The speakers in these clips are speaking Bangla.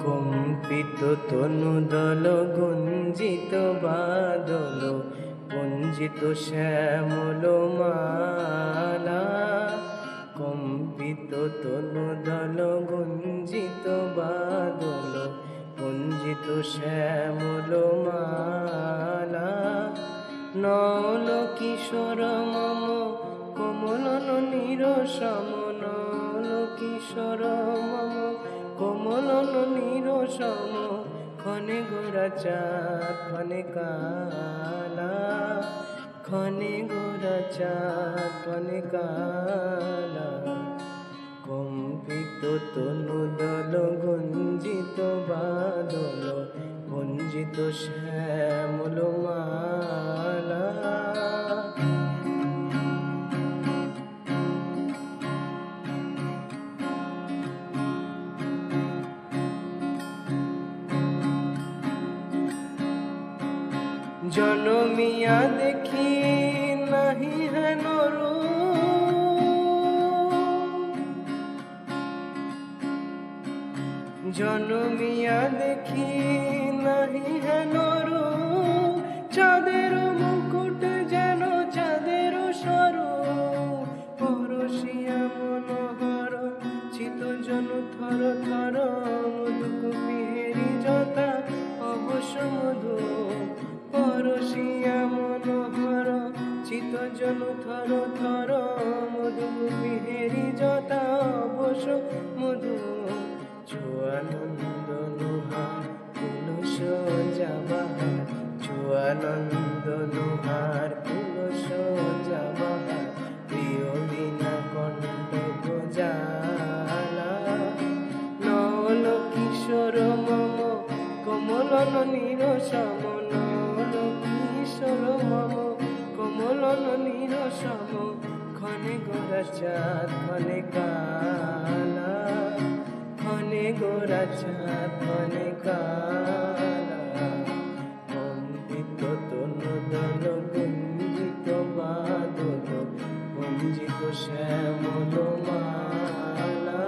কম্পিত তনুদল গুঞ্জিত বাদল পুঞ্জিত শ্যামল মালা। কম্পিত তনুদল গুঞ্জিত বাদল পুঞ্জিত শ্যামল মালা। নল কিশোর মম কমলন নিরসম, নল কিশোর মম কমলন নিরসম। ক্ষণে গোরা চাঁদ ক্ষণে কালা, ক্ষণে গোরা চাঁদ ক্ষণে কালা। কম্পিত তনুদল গুঞ্জিত বাদল গুঞ্জিত শ্যামল মালা। জনমিয়া দেখি নাহি হেন রূপ, জনমিয়া দেখি নাহি হেন রূপ। চাঁদের মুকুট যেন চাঁদের স্বরূপ, পরশিয়া মনোহর চিত জন থর থর। মধুকুপিহেরি যথা অবশ্য মধু, পরশিয়া মনোহর চিত জন থর থর। মধুকুপিহেরি যথা অবশ্য মধু। চুয়ানন্দ নুহার কুলস যাবাহার, চুয়ানন্দ নুহার কুলস যাবাহার। প্রিয় বিনা কণ্ঠ গোজালা। নল কিশোর মম কমলন নিরসম, নল কিশোর মম কমলন নিরসম। ক্ষণে গোরা চাঁদ ক্ষণে কালা, ক্ষণে গোরা চাঁদ ক্ষণে কালা। কম্পিত তনুদল গুঞ্জিত বাদল গুঞ্জিত শ্যামল মালা।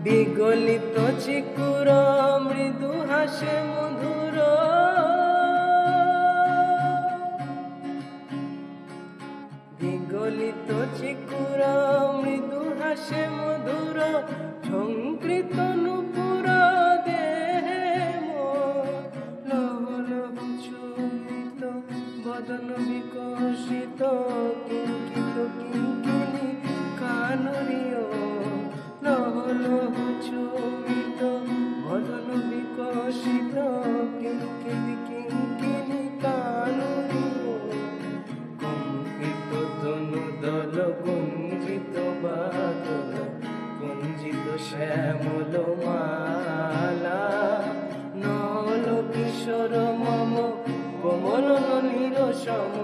বিগলিত চিকুর মৃদু হাসে মধুর, বিগলিত চিকুর মৃদু হাসে মধুর। ঝঙ্কৃত নূপুর দেহে লহ লহ চুরিত বদন বিকশিত। কিঙ্কিত কিঙ্কিণী কানরীয়, লহ লহ চুরিত বদন বিকশিত। কিঙ্কিণী কিঙ্কিণী কানরীয়। কম্পিত তনুদল গুঞ্জিত বাদল গুঞ্জিত শ্যামল মালা। নল কিশোর মম কমলন নিরসম,